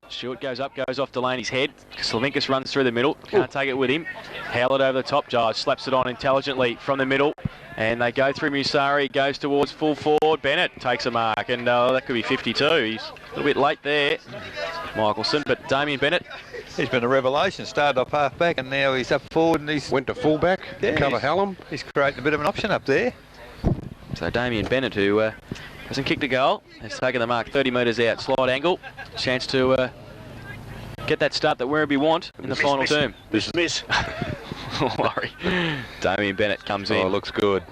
Stewart goes up, goes off Delaney's head. Slavinkas runs through the middle. Can't take it with him. Howlett over the top. Jive slaps it on intelligently from the middle. And they go through Musari. Goes towards full forward. Bennett takes a mark. And that could be 52. He's a little bit late there, Michelson. But Damien Bennett, he's been a revelation. Started off half back and now he's up forward and he's went to full back. Yeah, cover Hallam. He's creating a bit of an option up there. So Damien Bennett, who hasn't kicked a goal, has taken the mark 30 metres out. Slide angle. Chance to get that start that Werribee want in the final term. Miss. Worry. Damien Bennett comes in. Oh, looks good.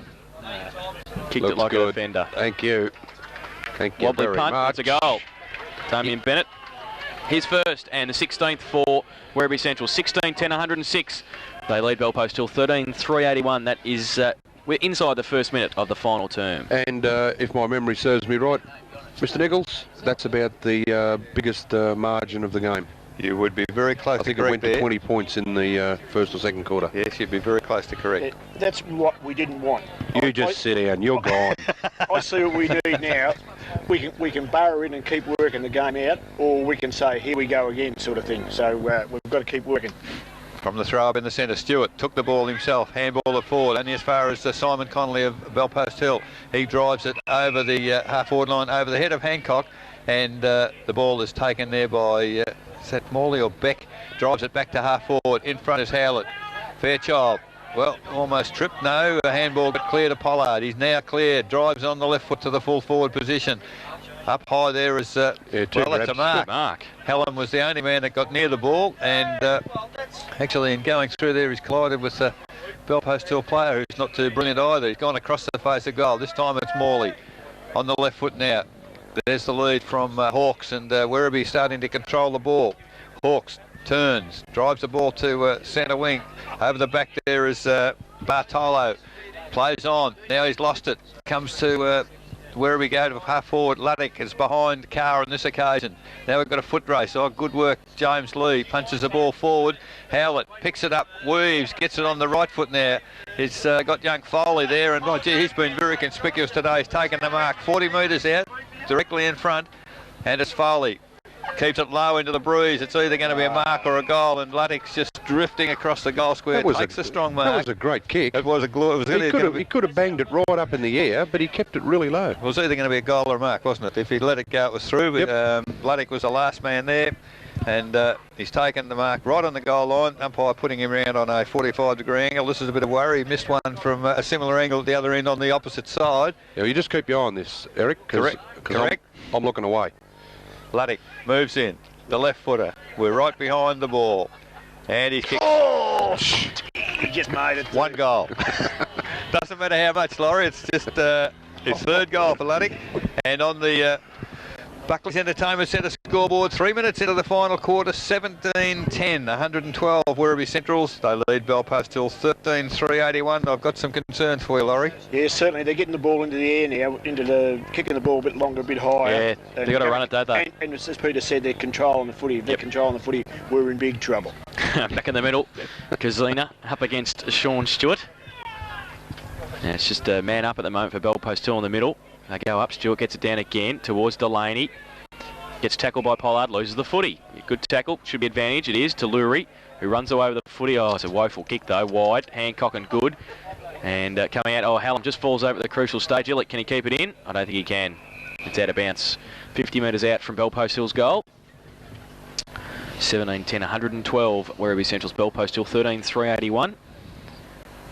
Kicked it like a defender. Thank you. Thank you Wobbly very punt, much. it's a goal. Damien Bennett, his first and the 16th for Werribee Central. 16-10, 106. They lead Bellpost till 13-381. That is, we're inside the first minute of the final term. And if my memory serves me right, Mr. Nichols, that's about the biggest margin of the game. You would be very close to correct. I think it went to 20 points in the first or second quarter. Yes, you'd be very close to correct. That's what we didn't want. You just sit down, you're gone. I see what we need now. We can burrow in and keep working the game out, or we can say, here we go again, sort of thing. So we've got to keep working. From the throw up in the centre, Stewart took the ball himself, handball it forward, only as far as Simon Connolly of Bellpost Hill. He drives it over the half-forward line, over the head of Hancock, and the ball is taken there by... is that Morley or Beck? Drives it back to half forward. In front is Howlett. Fairchild. Well, almost tripped. No, a handball got clear to Pollard. He's now cleared. Drives on the left foot to the full forward position. Up high there is, well, that's a mark. Helen was the only man that got near the ball. And actually, in going through there, he's collided with a Bellpost Hill player who's not too brilliant either. He's gone across the face of goal. This time it's Morley on the left foot now. There's the lead from Hawks, and Werribee starting to control the ball. Hawks turns, drives the ball to centre wing. Over the back there is Bartolo. Plays on. Now he's lost it. Comes to Werribee go to half forward. Luddick is behind Carr on this occasion. Now we've got a foot race. Oh, good work. James Lee punches the ball forward. Howlett picks it up, weaves, gets it on the right foot now. He's got young Foley there, and gee, he's been very conspicuous today. He's taken the mark 40 metres out. Directly in front, and it's Foley. Keeps it low into the breeze. It's either going to be a mark or a goal, and Luddick's just drifting across the goal square. Takes a strong mark. That was a great kick. It was a he could have banged it right up in the air, but he kept it really low. It was either going to be a goal or a mark, wasn't it? If he'd let it go, it was through. But Luddick was the last man there, and he's taken the mark right on the goal line. Umpire putting him around on a 45-degree angle. This is a bit of worry. He missed one from a similar angle at the other end on the opposite side. Yeah, you just keep your eye on this, Eric. Correct. I'm looking away. Luddick moves in. The left footer. We're right behind the ball. And he's kicked. Oh! He just made it. One goal. Doesn't matter how much, Laurie. It's just his third goal for Luddick. And on the Buckley's Entertainment Centre scoreboard, 3 minutes into the final quarter, 17-10, 112 Werribee Centrals. They lead Bellpost till 13-381. I've got some concerns for you, Laurie. Yeah, certainly. They're getting the ball into the air now, kicking the ball a bit longer, a bit higher. Yeah, they've got to run it, don't they? And as Peter said, they're controlling the footy. If they're controlling the footy, we're in big trouble. Back in the middle, Kazina up against Sean Stewart. Yeah, it's just a man up at the moment for Bellpost Hill in the middle. They go up, Stewart gets it down again towards Delaney. Gets tackled by Pollard, loses the footy. Good tackle, should be advantage. It is to Lurie, who runs away with the footy. Oh, it's a woeful kick though, wide. Hancock and good. And coming out, Hallam just falls over at the crucial stage. Illick, can he keep it in? I don't think he can. It's out of bounce. 50 metres out from Bellpost Hill's goal. 17-10, 112 Werribee Central's. Bellpost Hill 13-381.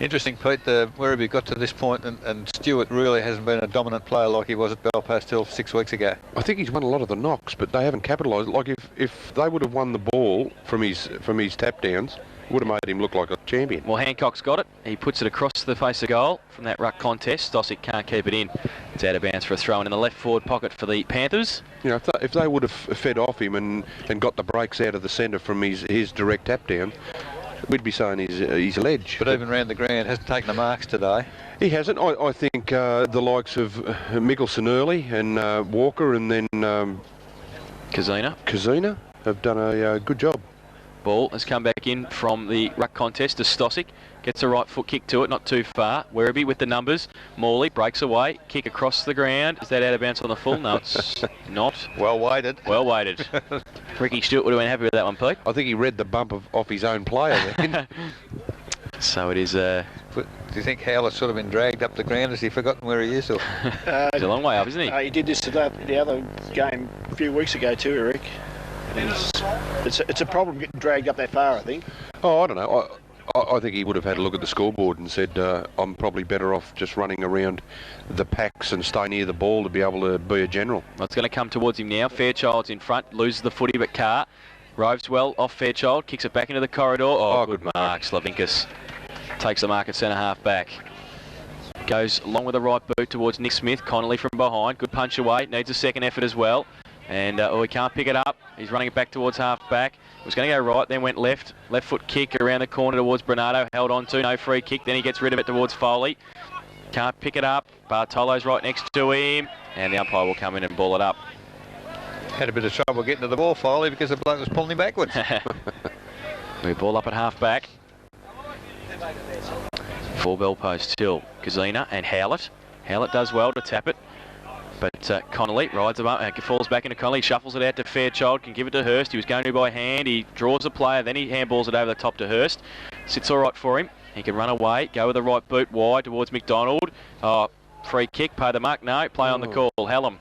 Interesting, Pete, Werribee got to this point and Stewart really hasn't been a dominant player like he was at Bellpost Hill 6 weeks ago. I think he's won a lot of the knocks, but they haven't capitalised. Like if they would have won the ball from his tap downs, it would have made him look like a champion. Well, Hancock's got it. He puts it across the face of goal from that ruck contest. Stosic can't keep it in. It's out of bounds for a throw in the left forward pocket for the Panthers. You know, if they would have fed off him and got the breaks out of the centre from his direct tap down, we'd be saying he's a ledge. But even round the ground, hasn't taken the marks today. He hasn't. I think the likes of Mickelson early and Walker and then Kazina have done a good job. Ball has come back in from the ruck contest to Stosic. Gets a right foot kick to it, not too far. Werribee with the numbers. Morley breaks away. Kick across the ground. Is that out of bounds on the full? No, it's not. Well weighted. Well weighted. Ricky Stewart would have been happy with that one, Pete. I think he read the bump off his own player then. So it is... Do you think Howlett's sort of been dragged up the ground? Has he forgotten where he is? Or? He's a long way up, isn't he? He did this to the other game a few weeks ago too, Eric. It's a problem getting dragged up that far, I think. Oh, I don't know. I think he would have had a look at the scoreboard and said, I'm probably better off just running around the packs and stay near the ball to be able to be a general. Well, it's going to come towards him now. Fairchild's in front, loses the footy, but Carr roves well off Fairchild, kicks it back into the corridor. Oh, good mark. Slavinkas takes the mark at centre-half back. Goes along with the right boot towards Nick Smith. Connolly from behind. Good punch away. Needs a second effort as well. And he can't pick it up. He's running it back towards half-back. Was going to go right, then went left. Left foot kick around the corner towards Bernardo. Held on to, no free kick. Then he gets rid of it towards Foley. Can't pick it up. Bartolo's right next to him. And the umpire will come in and ball it up. Had a bit of trouble getting to the ball, Foley, because the bloke was pulling him backwards. We ball up at half-back. Four bell posts still. Kazina and Howlett. Howlett does well to tap it. But Connolly rides him up, falls back into Connolly, shuffles it out to Fairchild, can give it to Hurst. He was going to by hand, he draws a player, then he handballs it over the top to Hurst. Sits all right for him. He can run away, go with the right boot wide towards McDonald. Free kick, pay the mark, no, play on the call. Hallam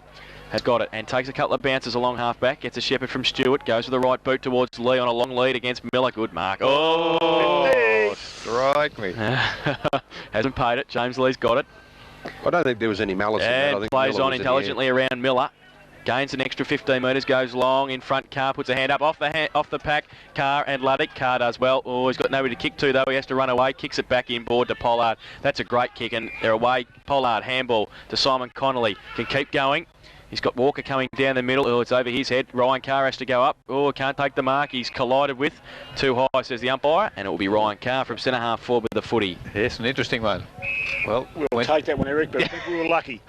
has got it and takes a couple of bounces along half-back, gets a shepherd from Stewart, goes with the right boot towards Lee on a long lead against Miller. Good mark. Oh, strike me. Hasn't paid it, James Lee's got it. I don't think there was any malice in that. I And think plays Miller on was in intelligently around Miller. Gains an extra 15 metres, goes long in front. Carr puts a hand up off the pack. Carr and Luddick. Carr does well. Oh, he's got nobody to kick to though. He has to run away. Kicks it back inboard to Pollard. That's a great kick and they're away. Pollard handball to Simon Connolly. Can keep going. He's got Walker coming down the middle. Oh, it's over his head. Ryan Carr has to go up. Oh, can't take the mark. He's collided with. Too high, says the umpire. And it will be Ryan Carr from centre-half forward with the footy. Yes, an interesting one. Well, we'll take that one, Eric, but I think we were lucky.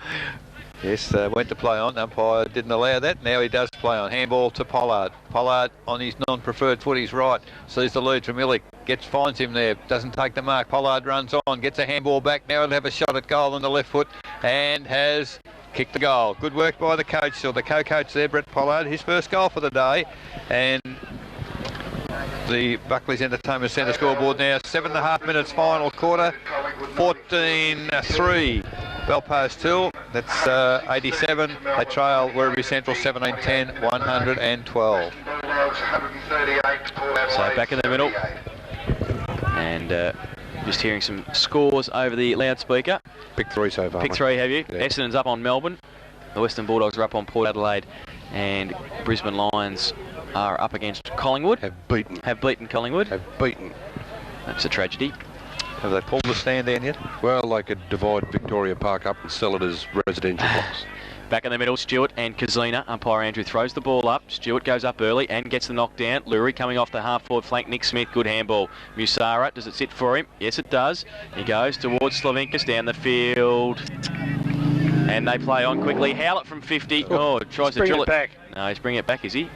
Yes, went to play on. Umpire didn't allow that. Now he does play on. Handball to Pollard. Pollard on his non-preferred foot. He's right. Sees the lead from Illick. Finds him there. Doesn't take the mark. Pollard runs on. Gets a handball back. Now he'll have a shot at goal on the left foot. And has kicked the goal. Good work by the coach, or the co-coach there, Brett Pollard. His first goal for the day. And the Buckley's Entertainment Centre scoreboard now. 7.5 minutes final quarter. 14-3. Belpost Hill. That's 87. They trail Werribee Central 17-10, 112. So back in the middle. And just hearing some scores over the loudspeaker. Pick three so far. Pick three, have you? Yeah. Essendon's up on Melbourne. The Western Bulldogs are up on Port Adelaide. And Brisbane Lions are up against Collingwood. Have beaten Collingwood. Have beaten. That's a tragedy. Have they pulled the stand down yet? Well, they could divide Victoria Park up and sell it as residential blocks. Back in the middle, Stewart and Kazina. Umpire Andrew throws the ball up. Stewart goes up early and gets the knockdown. Lurie coming off the half-forward flank. Nick Smith, good handball. Musara, does it sit for him? Yes, it does. He goes towards Slavinkas down the field. And they play on quickly. Howlett from 50. Oh, tries to drill it back. No, he's bringing it back, is he?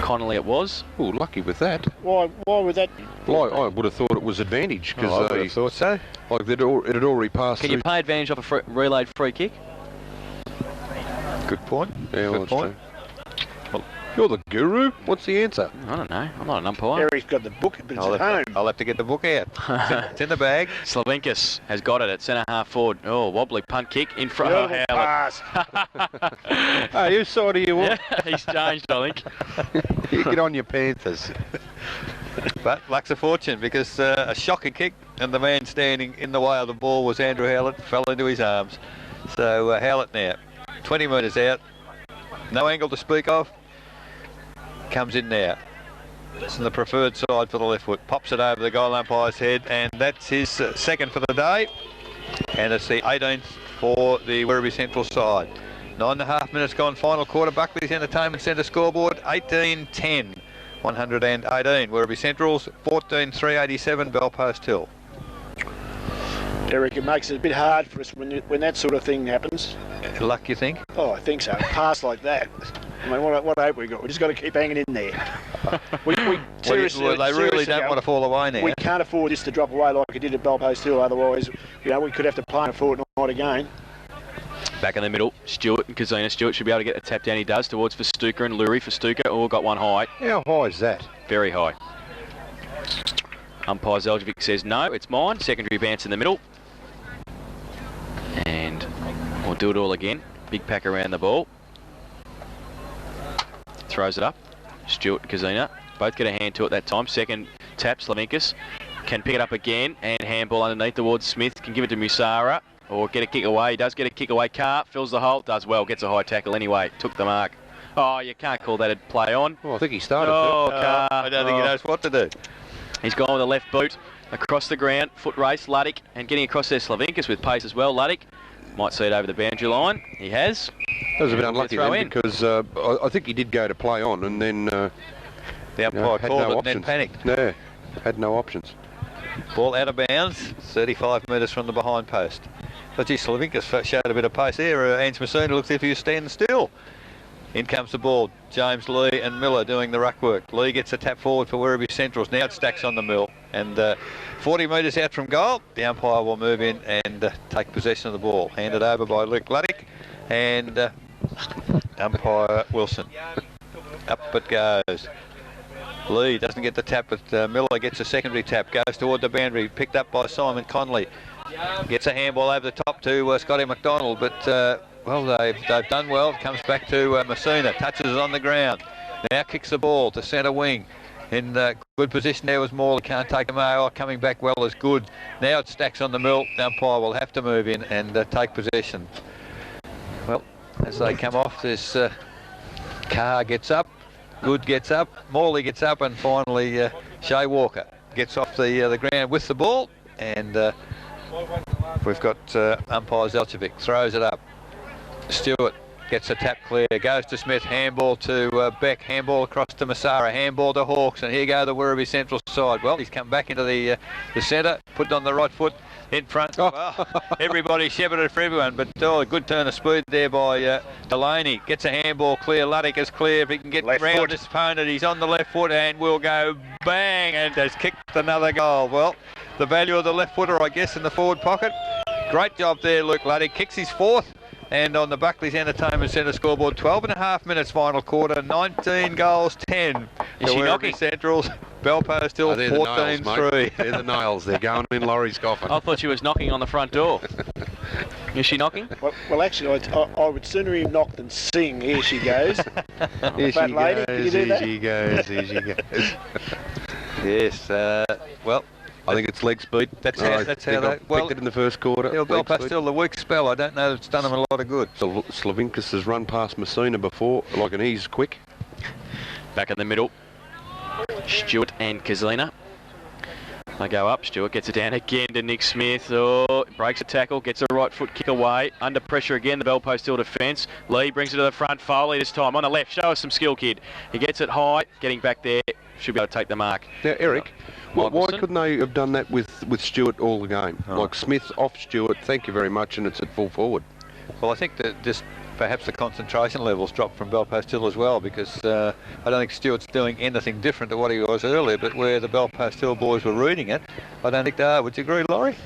Connolly it was. Oh, lucky with that. Why would that? Well, I would have thought it was advantage because I would have thought so. like it had already passed Can through. you pay advantage off a relayed free kick? Good point. Yeah, well, Good that's point. true. You're the guru. What's the answer? I don't know. I'm not an umpire. Eric's got the book, but it's at home. I'll have to get the book out. It's in the bag. Slavinkas has got it at centre-half forward. Oh, wobbly punt kick in front of Beautiful Howlett. pass. Hey, whose side are you on? Yeah, he's changed, I think. You get on your Panthers. But luck's a fortune because a shocker kick and the man standing in the way of the ball was Andrew Howlett, fell into his arms. So Howlett now, 20 metres out, no angle to speak of, comes in now. It's on the preferred side for the left foot, pops it over the goal umpire's head, and that's his second for the day. And it's the 18th for the Werribee Central side. 9.5 minutes gone, final quarter. Buckley's Entertainment Centre scoreboard, 18-10. 118 Werribee Centrals, 14-387 Belpost Hill. Eric, it makes it a bit hard for us when that sort of thing happens. Luck, you think? Oh, I think so. A pass like that. I mean, what hope we got? We just got to keep hanging in there. Seriously, they really don't want to fall away now. We can't afford this to drop away like it did at Belpost Hill. Otherwise, we could have to play in a fortnight again. Back in the middle, Stewart and Kazina. Stewart should be able to get the tap down. He does towards Festuca and Lurie. Festuca all got one high. How high is that? Very high. Umpire Zeljovic says no, it's mine. Secondary bounce in the middle. And we'll do it all again. Big pack around the ball. Throws it up. Stewart and Kazina both get a hand to it that time. Second tap, Slavinkis can pick it up again and handball underneath towards Smith. Can give it to Musara or get a kick away. He does get a kick away. Carr fills the hole. Does well. Gets a high tackle anyway. Took the mark. Oh, you can't call that a play on. Well, I think he started. Carr. I don't think he knows what to do. He's gone with a left boot across the ground. Foot race, Luddick, and getting across there, Slavinkis with pace as well. Luddick might see it over the boundary line. He has. That was a bit unlucky then because I think he did go to play on and then the umpire called it and then panicked. No, had no options. Ball out of bounds, 35 metres from the behind post. But gee, Slavinkis showed a bit of pace there. Ans Massouna looks as if he was standing still. In comes the ball. James Lee and Miller doing the ruck work. Lee gets a tap forward for Werribee Centrals. Now it stacks on the mill. And 40 metres out from goal, the umpire will move in and take possession of the ball. Handed over by Luke Luddick and umpire Wilson. Up it goes. Lee doesn't get the tap, but Miller gets a secondary tap. Goes toward the boundary. Picked up by Simon Conley. Gets a handball over the top to Scotty McDonald, but well, they've done well. It comes back to Massouna. Touches it on the ground. Now kicks the ball to centre wing. In good position there was Morley. Can't take him out. Coming back well is good. Now it stacks on the mill. The umpire will have to move in and take possession. Well, as they come off, this Carr gets up. Good gets up. Morley gets up, and finally Shea Walker gets off the ground with the ball. And we've got umpire Zeljovic throws it up. Stewart gets a tap clear, goes to Smith, handball to Beck, handball across to Masara, handball to Hawks, and here go the Werribee Central side. Well, he's come back into the centre, put it on the right foot in front. Oh. Well, everybody shepherded for everyone, but a good turn of speed there by Delaney. Gets a handball clear, Luddick is clear. If he can get round his opponent, he's on the left foot and will go bang, and has kicked another goal. Well, the value of the left footer, I guess, in the forward pocket. Great job there, Luke Luddick. Kicks his fourth. And on the Buckley's Entertainment Centre scoreboard, 12.5 minutes final quarter, 19 goals, 10. Is she knocking? Centrals, Belpost Hill, 14-3. They're the nails. They're going in Laurie's coffin. I thought she was knocking on the front door. Is she knocking? Well, actually, I would sooner him knock than sing. Here she goes. Here Fat lady, can you do that? she goes, here she goes. Yes, well, I think it's leg speed. That's how they picked it in the first quarter. Yeah, Belpost Hill, the weak spell. I don't know if it's done them a lot of good. So Slavinkis has run past Massouna before, and he's quick. Back in the middle, Stewart and Kazina. They go up. Stewart gets it down again to Nick Smith. Oh, breaks a tackle, gets a right foot kick away. Under pressure again, the Belpost Hill defence. Lee brings it to the front. Foley this time on the left. Show us some skill, kid. He gets it high, getting back there. Should be able to take the mark. Now, Eric, why couldn't they have done that with Stewart all the game? Oh. Like Smith off Stewart, thank you very much, and it's at full forward. Well, I think that just perhaps the concentration levels dropped from Belpost Hill as well, because I don't think Stewart's doing anything different to what he was earlier, but where the Belpost Hill boys were reading it, I don't think they are. Would you agree, Laurie?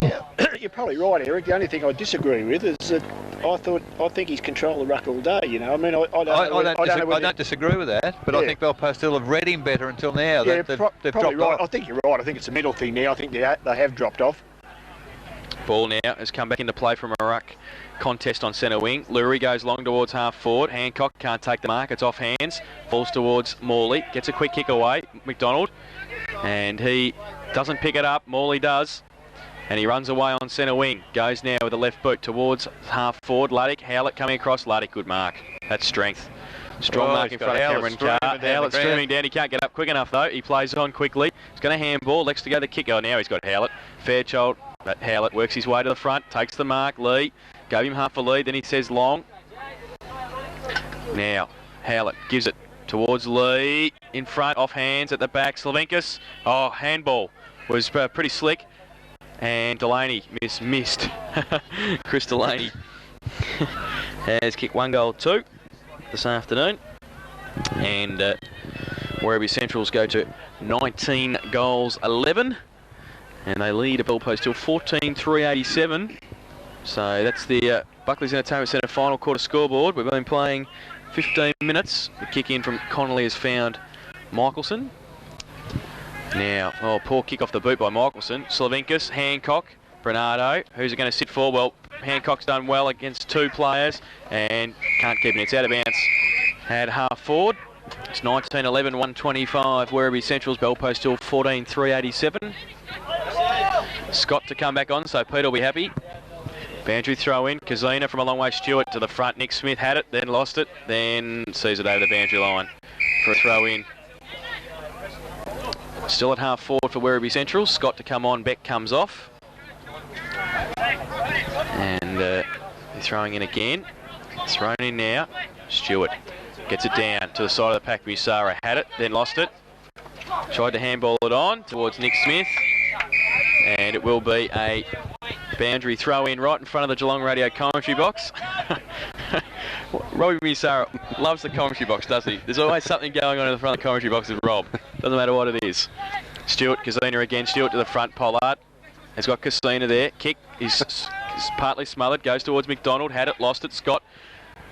Yeah, you're probably right, Eric. The only thing I disagree with is that I think he's controlled the ruck all day. You know, I mean, I don't disagree with that, but yeah. I think Belpost Hill have read him better until now. Yeah, they've probably dropped right. off. I think you're right. I think it's a middle thing now. I think they have dropped off. Ball now has come back into play from a ruck contest on centre wing. Lurie goes long towards half forward. Hancock can't take the mark. It's off hands. Falls towards Morley. Gets a quick kick away. McDonald. And he doesn't pick it up. Morley does. And he runs away on centre wing. Goes now with the left boot towards half forward. Luddick. Howlett coming across. Luddick, good mark. That's strength. Strong mark in front of Cameron Carr. Howlett streaming down. He can't get up quick enough though. He plays on quickly. He's going to handball. Next to go the kick. Oh, now he's got Howlett. Fairchild. But Howlett works his way to the front. Takes the mark. Lee. Gave him half a lead. Then he says long. Now Howlett gives it towards Lee. In front. Off hands at the back. Slavinkis. Oh, handball. Was pretty slick. And Delaney missed. Chris Delaney has kicked 1 goal, 2. this afternoon. And Werribee Centrals go to 19 goals 11. And they lead at Bell Post Hill 14-387. So that's the Buckley's Entertainment Centre final quarter scoreboard. We've been playing 15 minutes. The kick in from Connolly has found Michelson. Now, poor kick off the boot by Michelson. Slavinkas, Hancock, Bernardo. Who's it going to sit for? Well, Hancock's done well against two players and can't keep it. It's out of bounds. Had half forward. It's 19-11, 125. Werribee Central's Bell Post Hill 14-387. Scott to come back on, so Peter will be happy. Boundary throw in. Kazina from a long way. Stewart to the front. Nick Smith had it, then lost it, then sees it over the boundary line for a throw in. Still at half forward for Werribee Central. Scott to come on. Beck comes off. And they're throwing in again. Thrown in now. Stewart gets it down to the side of the pack. Musara had it, then lost it. Tried to handball it on towards Nick Smith. And it will be a boundary throw in right in front of the Geelong Radio commentary box. Robbie Musara loves the commentary box, doesn't he? There's always something going on in the front of the commentary box with Rob. Doesn't matter what it is. Stewart, Kazina again. Stewart to the front. Pollard has got Kazina there. Kick is partly smothered. Goes towards McDonald. Had it, lost it. Scott.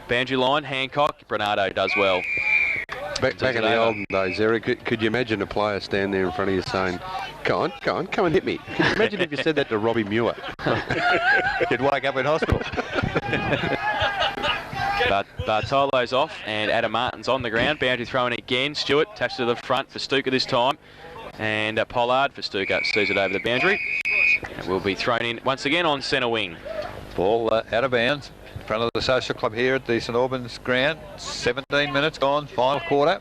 Boundary line. Hancock. Bernardo does well. Back in the olden days, Eric, could you imagine a player stand there in front of you saying, come and hit me. Could you imagine if you said that to Robbie Muir? He'd wake up in hospital. But Bartolo's off and Adam Martin's on the ground. Boundary throwing again. Stewart attached to the front for Stuka this time. And Pollard for Stuka sees it over the boundary. It will be thrown in once again on centre wing. Ball out of bounds. In front of the Social Club here at the St Albans ground. 17 minutes gone, final quarter.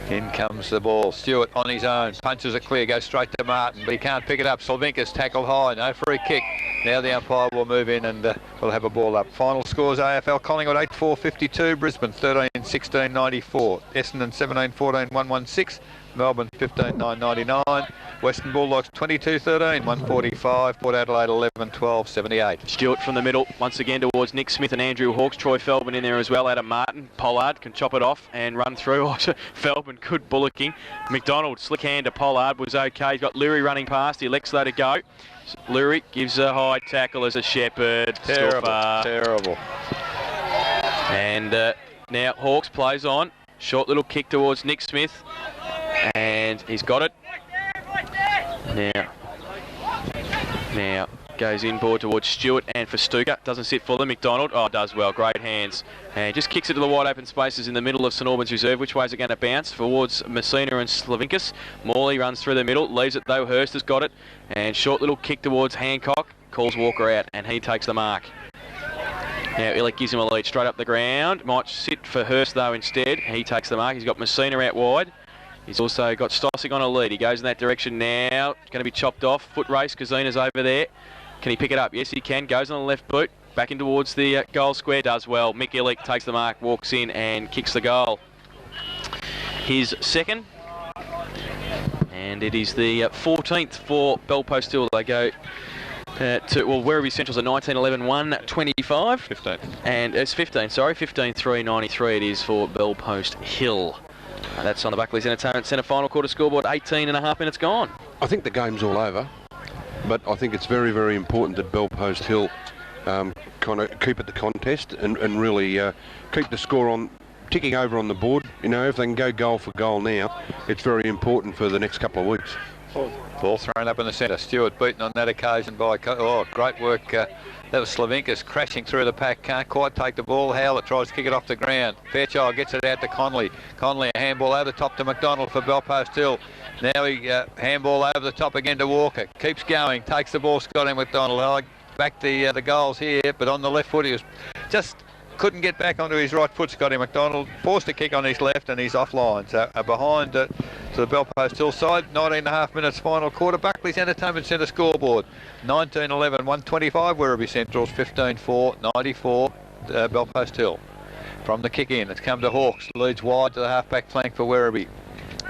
In comes the ball. Stewart on his own. Punches it clear, goes straight to Martin, but he can't pick it up. Slavinkas tackled high, no free kick. Now the umpire will move in and we'll have a ball up. Final scores: AFL Collingwood 8-4-52, Brisbane 13-16-94, Essendon 17-14, 116, Melbourne 15-9-99, Western Bulldogs 22-13, 145, Port Adelaide 11-12, 78. Stewart from the middle once again towards Nick Smith and Andrew Hawkes. Troy Feldman in there as well. Adam Martin. Pollard can chop it off and run through. Feldman good bullocking. McDonald slick hand to Pollard was okay. He's got Leary running past. He elects though to go. Leary gives a high tackle as a shepherd. Terrible. And now Hawkes plays on. Short little kick towards Nick Smith. And he's got it. Now goes inboard towards Stewart and for Stuka. Doesn't sit for them. McDonald. Oh, does well. Great hands. And just kicks it to the wide open spaces in the middle of St Albans Reserve. Which way is it going to bounce? Towards Messina and Slavinkas. Morley runs through the middle. Leaves it though. Hurst has got it. And short little kick towards Hancock. Calls Walker out and he takes the mark. Now Illick gives him a lead straight up the ground. Might sit for Hurst though instead. He takes the mark. He's got Messina out wide. He's also got Stossick on a lead. He goes in that direction now. It's going to be chopped off. Foot race. Kazina's over there. Can he pick it up? Yes, he can. Goes on the left boot. Back in towards the goal square. Does well. Mick Illick takes the mark, walks in and kicks the goal. His second. And it is the 14th for Bell Post Hill. They go Werribee Central's a 19-11, 125. 15. And it's 15, sorry. 15-3-93 it is for Bell Post Hill. That's on the Buckley's Entertainment Centre final quarter scoreboard. 18 and a half minutes gone. I think the game's all over, but I think it's very, very important that Bell Post Hill kind of keep at the contest and really keep the score on ticking over on the board. You know, if they can go goal for goal now, it's very important for the next couple of weeks. Ball thrown up in the centre. Stewart beaten on that occasion by... great work. That was Slavinkas crashing through the pack. Can't quite take the ball. Howlett tries to kick it off the ground. Fairchild gets it out to Connolly. Connolly a handball over the top to McDonald for Bell Post Hill. Now he handball over the top again to Walker. Keeps going. Takes the ball. Scott and McDonald. Back the goals here, but on the left foot he was just... couldn't get back onto his right foot, Scotty McDonald. Forced a kick on his left and he's offline. So behind to the Bell Post Hill side. 19.5 minutes final quarter. Buckley's Entertainment Centre scoreboard. 19-11, 125 Werribee Centrals. 15-4, 94 Bell Post Hill. From the kick in, it's come to Hawkes. Leads wide to the half-back flank for Werribee.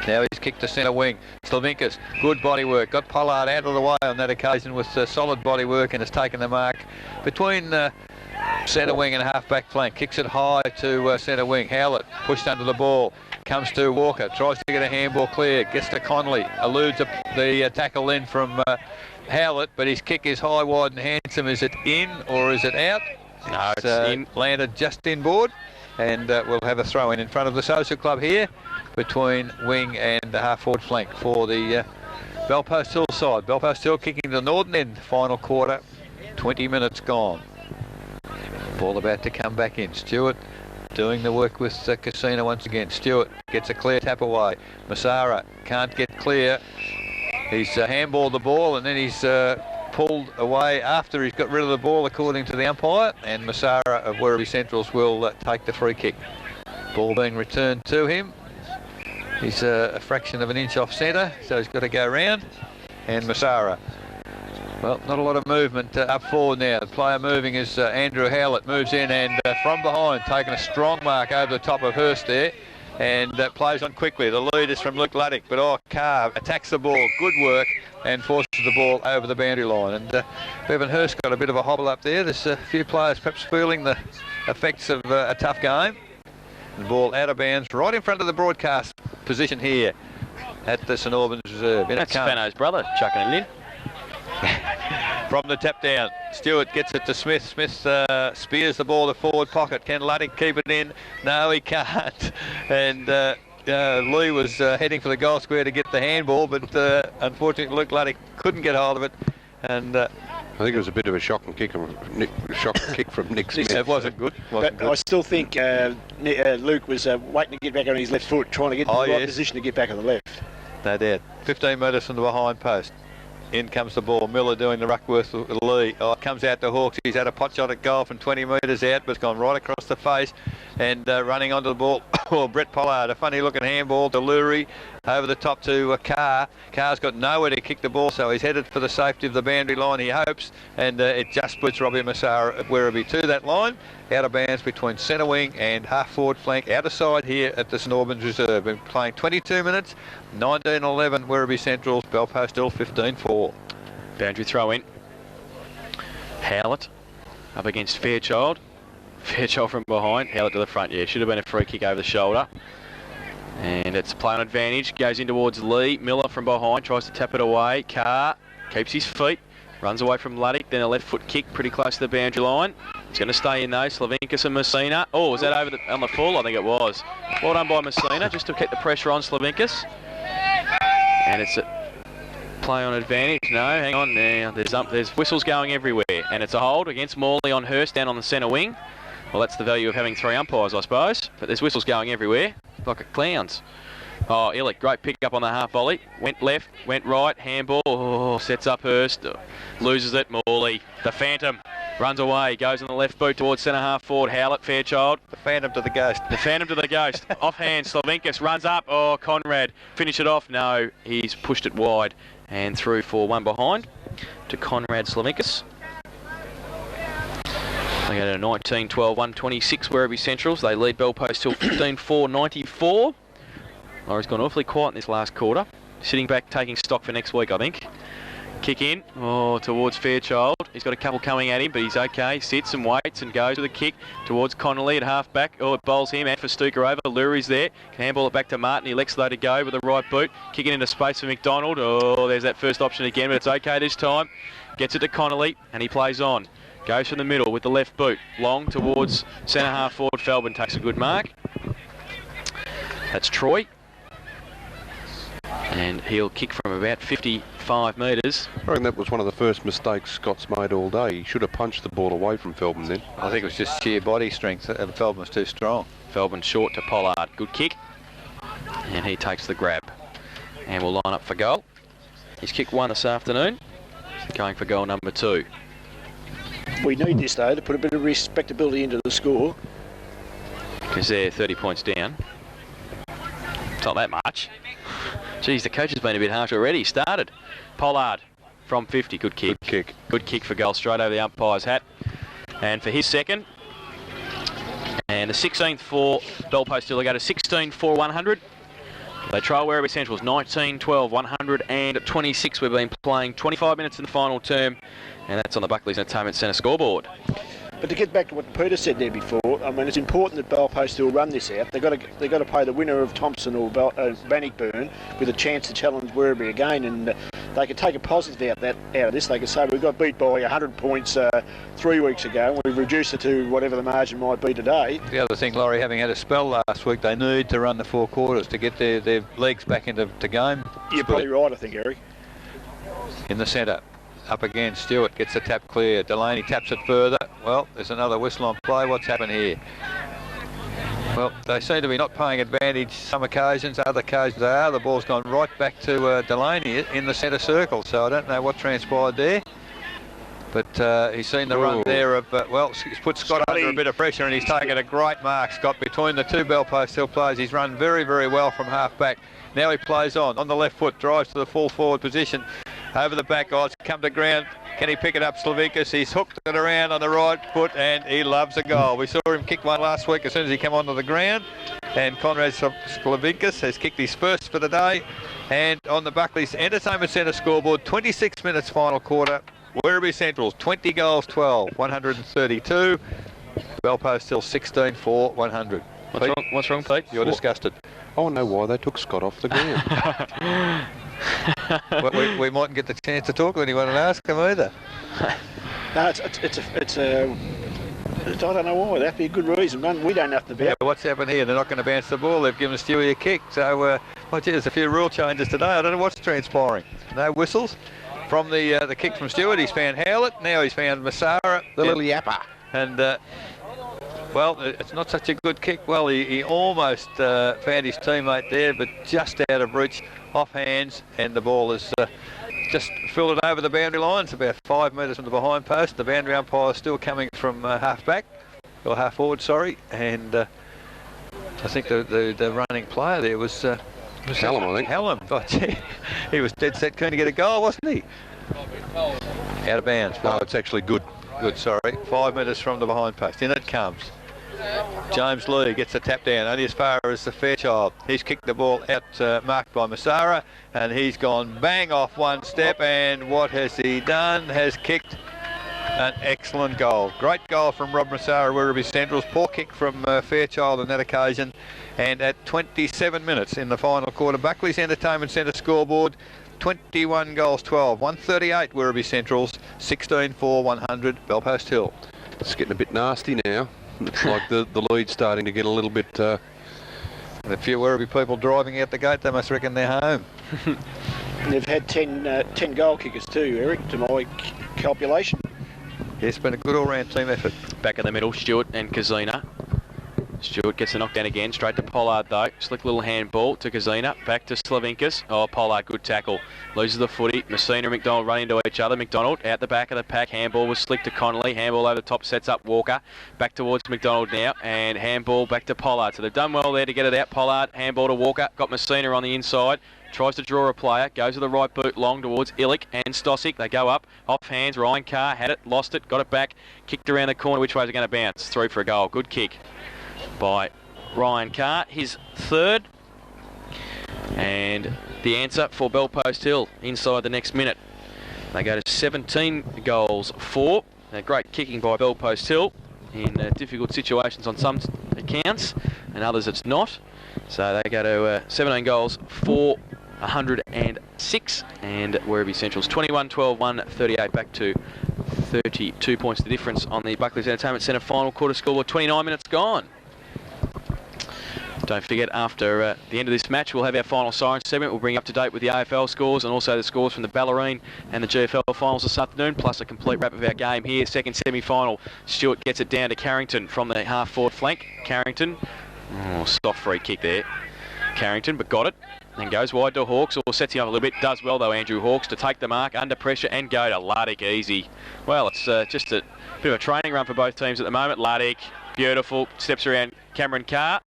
Now he's kicked to centre wing. Slavinkas, good body work. Got Pollard out of the way on that occasion with solid body work and has taken the mark between... centre wing and half-back flank. Kicks it high to centre wing. Howlett pushed under the ball. Comes to Walker. Tries to get a handball clear. Gets to Connolly. Eludes the tackle in from Howlett, but his kick is high, wide and handsome. Is it in or is it out? No, it's in. Landed just inboard. And we'll have a throw in front of the Social Club here between wing and the half-forward flank for the Bellpost Hill side. Bellpost Hill kicking the northern end, final quarter, 20 minutes gone. Ball about to come back in. Stewart doing the work with Casino once again. Stewart gets a clear tap away. Massara can't get clear. He's handballed the ball and then he's pulled away after he's got rid of the ball according to the umpire, and Massara of Werribee Centrals will take the free kick. Ball being returned to him. He's a fraction of an inch off centre, so he's got to go round. And Massara, well, not a lot of movement up forward now. The player moving is Andrew Howlett, moves in and from behind, taking a strong mark over the top of Hurst there, and plays on quickly. The lead is from Luke Luddick, but Carr attacks the ball, good work, and forces the ball over the boundary line. And Bevan Hurst got a bit of a hobble up there. There's a few players perhaps feeling the effects of a tough game. The ball out of bounds right in front of the broadcast position here at the St Albans Reserve. That's Fano's brother chucking it in. From the tap down, Stewart gets it to Smith. Smith spears the ball to forward pocket. Can Luddick keep it in? No, he can't. And Lee was heading for the goal square to get the handball, but unfortunately Luke Luddick couldn't get hold of it. And I think it was a bit of a shocking kick from Nick Smith. It wasn't good. I still think Luke was waiting to get back on his left foot, trying to get in the right position to get back on the left. No doubt. 15 metres from the behind post. In comes the ball. Miller doing the ruckworth with Lee. It comes out to Hawks. He's had a pot shot at goal from 20 metres out, but it's gone right across the face. And running onto the ball, Brett Pollard. A funny looking handball to Lurie. Over the top to Carr. Carr's got nowhere to kick the ball, so he's headed for the safety of the boundary line, he hopes. And it just puts Robbie Massara at Werribee to that line. Out of bounds between centre wing and half-forward flank. Out of side here at the St Albans Reserve. Been playing 22 minutes. 19-11 Werribee Centrals. Bellpost Hill 15-4. Boundary throw in. Howlett up against Fairchild. Fairchild from behind. Howlett to the front. Yeah, should have been a free kick over the shoulder. And it's play on advantage. Goes in towards Lee. Miller from behind. Tries to tap it away. Carr keeps his feet. Runs away from Luddick. Then a left foot kick pretty close to the boundary line. It's going to stay in though. Slavinkas and Messina. Oh, was that over on the full? I think it was. Well done by Messina just to keep the pressure on Slavinkas. And it's a play on advantage. No, hang on now. There's whistles going everywhere. And it's a hold against Morley on Hurst down on the centre wing. Well, that's the value of having three umpires, I suppose. But there's whistles going everywhere. Like a clowns. Oh, Illick, great pick up on the half volley. Went left, went right, handball. Oh, sets up Hurst. Loses it. Morley, the Phantom, runs away. Goes on the left boot towards centre half forward. Howlett, Fairchild. The Phantom to the ghost. The Phantom to the ghost. Offhand, Slavinkas runs up. Oh, Conrad. Finish it off. No, he's pushed it wide and through for one behind to Conrad Slavinkas. They go to 19-12-126 Werribee Centrals. They lead Bellpost till 15-4-94. Laurie's gone awfully quiet in this last quarter. Sitting back, taking stock for next week, I think. Kick in, towards Fairchild. He's got a couple coming at him, but he's okay. Sits and waits and goes with a kick towards Connolly at half back. Oh, it bowls him and for Stuker over. Lurie's there. Can handball it back to Martin. He elects though to go with the right boot. Kicking into space for McDonald. Oh, there's that first option again, but it's okay this time. Gets it to Connolly and he plays on. Goes from the middle with the left boot. Long towards centre half forward. Felbin takes a good mark. That's Troy. And he'll kick from about 55 metres. I reckon that was one of the first mistakes Scott's made all day. He should have punched the ball away from Felbin then. I think it was just sheer body strength. Felbin was too strong. Felbin short to Pollard. Good kick. And he takes the grab. And will line up for goal. He's kicked one this afternoon. Going for goal number 2. We need this though to put a bit of respectability into the score. Because they're 30 points down. It's not that much. Geez, the coach has been a bit harsh already. Started. Pollard from 50. Good kick. Good kick. Good kick for goal straight over the umpire's hat. And for his second. And the 16th for Bellpost Hill. They go to 16-4-100. They trial Werribee Centrals 19-12-126. We've been playing 25 minutes in the final term. And that's on the Buckley's Entertainment Centre scoreboard. But to get back to what Peter said there before, I mean, it's important that Bellpost Hill run this out. They've got to play the winner of Thompson or Bannockburn with a chance to challenge Werribee again, and they could take a positive out of this. They could say we got beat by 100 points 3 weeks ago, and we've reduced it to whatever the margin might be today. The other thing, Laurie, having had a spell last week, they need to run the 4 quarters to get their legs back into game. You're probably right, I think, Eric. In the centre. Up again, Stewart gets the tap clear. Delaney taps it further. Well, there's another whistle on play. What's happened here? Well, they seem to be not paying advantage some occasions. Other occasions they are. The ball's gone right back to Delaney in the centre circle. So I don't know what transpired there. But he's seen the run there of, well, he's put Scott under a bit of pressure, and he's taken a great mark, Scott, between the 2 Bellpost Hill players. He's run very, very well from half back. Now he plays on the left foot, drives to the full forward position. Over the back, it's come to ground. Can he pick it up, Slavinkas? He's hooked it around on the right foot, and he loves a goal. We saw him kick one last week as soon as he came onto the ground. And Conrad Slavinkas has kicked his first for the day. And on the Buckley's Entertainment Centre scoreboard, 26 minutes final quarter. Werribee Centrals, 20 goals, 12, 132. Bellpost Hill, 16 for 100. What's wrong, Pete? You're disgusted. I want to know why they took Scott off the ground. Well, we mightn't get the chance to talk to anyone and ask him either. No, it's a I don't know why. That'd be a good reason. We don't have to be. Yeah, what's happened here? They're not going to bounce the ball. They've given Stewie a kick. So, well, gee, there's a few rule changes today. I don't know what's transpiring. No whistles from the kick from Stewart. He's found Howlett. Now he's found Massara. The little yapper. And well, it's not such a good kick. Well, he almost found his teammate there, but just out of reach, off hands, and the ball has just filled it over the boundary line. It's about 5 metres from the behind post. The boundary umpire is still coming from half back, or half forward, sorry. And I think the running player there was Hallam, I think. Hallam. Oh, gee, he was dead set keen to get a goal, wasn't he? Out of bounds. No, it's actually good. Good, sorry. 5 metres from the behind post. In it comes. James Lee gets a tap down only as far as the Fairchild. He's kicked the ball out, marked by Massara, and he's gone bang off one step, and what has he done? Has kicked an excellent goal. Great goal from Rob Massara, Werribee Centrals. Poor kick from Fairchild on that occasion. And at 27 minutes in the final quarter, Buckley's Entertainment Centre scoreboard, 21 goals, 12, 138 Werribee Centrals, 16 for 100 Bellpost Hill. It's getting a bit nasty now. It's like the lead's starting to get a little bit... A few Werribee people driving out the gate, they must reckon they're home. They've had 10 goal kickers too, Eric, to my calculation. Yeah, it's been a good all-round team effort. Back in the middle, Stewart and Kazina. Stewart gets a knockdown again, straight to Pollard though. Slick little handball to Kazina, back to Slavinkas. Oh, Pollard, good tackle. Loses the footy. Messina and McDonald run into each other. McDonald out the back of the pack. Handball was slick to Connolly. Handball over the top, sets up Walker. Back towards McDonald now, and handball back to Pollard. So they've done well there to get it out. Pollard, handball to Walker. Got Messina on the inside. Tries to draw a player, goes to the right boot long towards Illick and Stosic. They go up, off hands. Ryan Carr had it, lost it, got it back, kicked around the corner. Which way is it going to bounce? Through for a goal. Good kick by Ryan Carr, his third. And the answer for Bellpost Hill inside the next minute. They go to 17 goals, 4. Great kicking by Bellpost Hill in difficult situations on some accounts, and others it's not. So they go to 17 goals, 4, 106, and Werribee Central's 21, 12, 1, 38, back to 32 points the difference on the Buckley's Entertainment Centre final quarter scoreboard. 29 minutes gone. Don't forget, after the end of this match, we'll have our final siren segment. We'll bring you up to date with the AFL scores and also the scores from the Ballerine and the GFL finals this afternoon, plus a complete wrap of our game here. Second semi-final, Stewart gets it down to Carrington from the half-forward flank. Carrington, soft free kick there. Carrington, but got it. And goes wide to Hawks, or sets him up a little bit. Does well, though, Andrew Hawks, to take the mark under pressure and go to Luddick easy. Well, it's just a bit of a training run for both teams at the moment. Luddick, beautiful, steps around Cameron Carr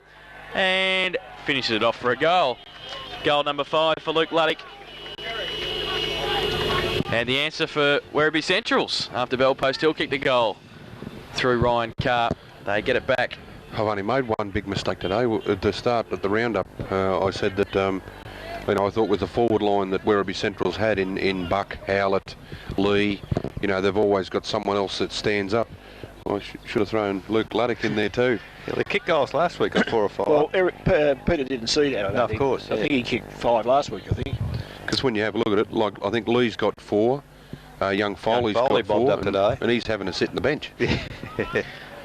and finishes it off for a goal. Goal number 5 for Luke Luddick. And the answer for Werribee Centrals after Bellpost Hill kicked the goal through Ryan Carr. They get it back. I've only made one big mistake today. At the start of the roundup, I said that I thought with the forward line that Werribee Centrals had in Buck, Howlett, Lee, they've always got someone else that stands up. I should have thrown Luke Luddick in there too. Yeah, they kicked goals last week at 4 or 5. Well, Peter didn't see that, I don't No, of think. course. I think he kicked 5 last week, I think. Because when you have a look at it, like I think Lee's got 4, young Foley's Foley got bombed 4, up today. and he's having to sit in the bench.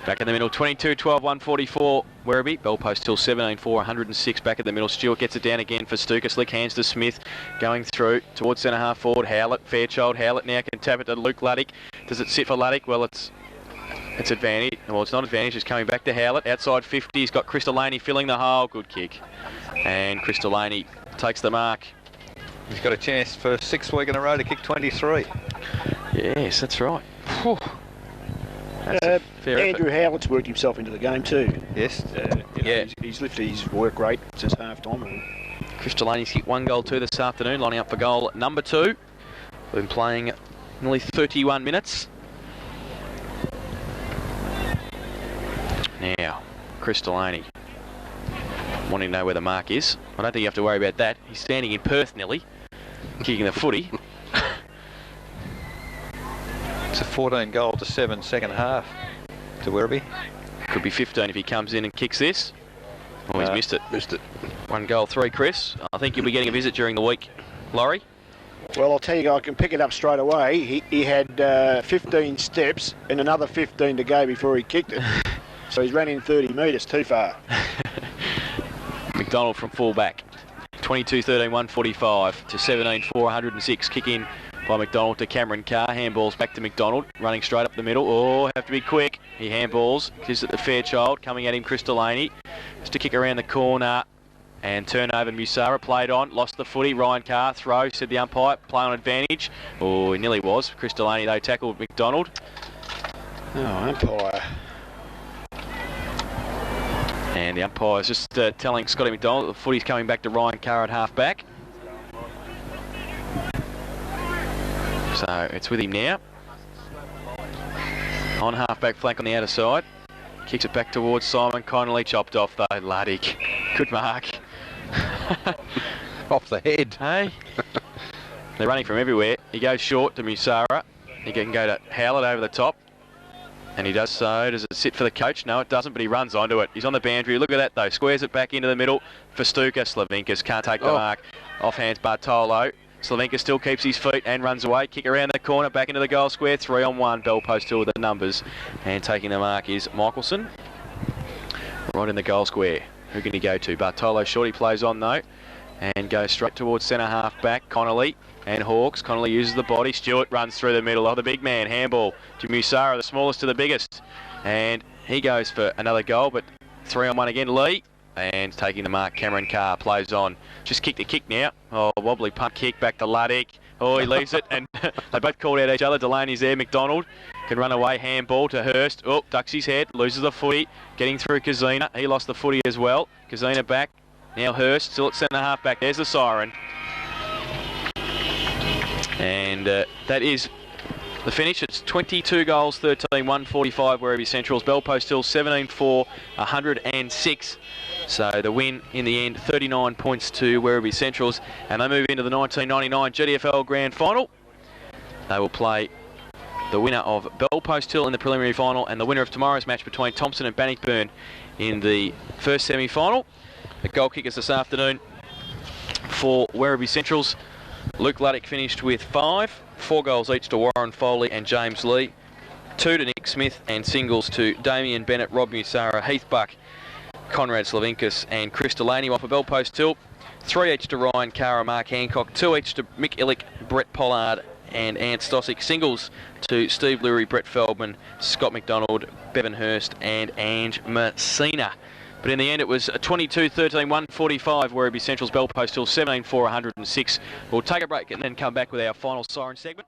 Back in the middle, 22-12, 144. Werribee. Bell post till 17-4, 106. Back in the middle. Stewart gets it down again for Stuka. Slick hands to Smith. Going through towards centre half forward. Howlett. Fairchild. Howlett now can tap it to Luke Luddick. Does it sit for Luddick? Well, it's advantage. Well, it's not advantage. It's coming back to Howlett. Outside 50. He's got Chris Delaney filling the hole. Good kick. And Chris Delaney takes the mark. He's got a chance for 6th week in a row to kick 23. Yes, that's right. Whew. That's a fair Andrew effort. Howlett's worked himself into the game too. Yes. Yeah. He's lifted his work rate since half time. Chris Delaney's hit 1 goal too this afternoon, lining up for goal number 2. We've been playing nearly 31 minutes. Now, Chris Delaney wanting to know where the mark is. I don't think you have to worry about that. He's standing in Perth nearly, kicking the footy. It's a 14 goal to 7 second half to Werribee. Could be 15 if he comes in and kicks this. Oh, he's missed it. Missed it. 1 goal, 3, Chris. I think you'll be getting a visit during the week, Laurie. Well, I'll tell you, I can pick it up straight away. He had 15 steps and another 15 to go before he kicked it. So he's ran in 30 metres, too far. McDonald from full-back. 22-13, 145 to 17-4, 106. Kick in by McDonald to Cameron Carr. Handballs back to McDonald, running straight up the middle. Oh, have to be quick. He handballs. Gives it to Fairchild. Coming at him, Chris Delaney. Just to kick around the corner. And turnover, Musara played on. Lost the footy. Ryan Carr, throw, said the umpire. Play on advantage. Oh, he nearly was. Chris Delaney, though, tackled McDonald. Oh, umpire. And the umpire's just telling Scotty McDonald that the footy's coming back to Ryan Carr at half-back. So it's with him now. On half-back flank on the outer side. Kicks it back towards Simon Connolly. Chopped off though, Luddick. Good mark. Off the head. Hey? They're running from everywhere. He goes short to Musara. He can go to Howlett over the top. And he does so. Does it sit for the coach? No, it doesn't, but he runs onto it. He's on the boundary. Look at that, though. Squares it back into the middle for Stuka. Slavinkas can't take the mark. Off hands Bartolo. Slavinka still keeps his feet and runs away. Kick around the corner, back into the goal square. 3-on-1. Bell post 2 with the numbers. And taking the mark is Michelson. Right in the goal square. Who can he go to? Bartolo short. He plays on, though. And goes straight towards centre half back. Connolly and Hawks. Connolly uses the body. Stewart runs through the middle. Oh, the big man. Handball to Musara, the smallest to the biggest. And he goes for another goal, but 3-on-1 again. Lee. And taking the mark, Cameron Carr plays on. Just kick the kick now. Oh, wobbly punt kick back to Luddick. Oh, he leaves it, and they both called out each other. Delaney's there. McDonald can run away. Handball to Hurst. Oh, ducks his head. Loses the footy. Getting through Kazina. He lost the footy as well. Kazina back. Now Hurst still at centre half back. There's the siren. And that is the finish. It's 22 goals, 13, 145 Werribee Central's. Bell post still 17-4, 106. So the win in the end, 39 points to Werribee Central's. And they move into the 1999 GDFL Grand Final. They will play the winner of Bell Post Hill in the preliminary final and the winner of tomorrow's match between Thompson and Bannockburn in the first semi-final. The goal kickers this afternoon for Werribee Central's. Luke Luddick finished with 5, 4 goals each to Warren Foley and James Lee, 2 to Nick Smith and singles to Damien Bennett, Rob Musara, Heath Buck, Conrad Slavinkas and Chris Delaney. One for Bell Post Hill, 3 each to Ryan Carr, Mark Hancock, 2 each to Mick Illick, Brett Pollard and Ant Stosic. Singles to Steve Lurie, Brett Feldman, Scott McDonald, Bevan Hurst and Ange Messina. But in the end, it was 22-13, 145 Werribee Central's. Bell Post Hill 17-4, 106. We'll take a break and then come back with our final siren segment.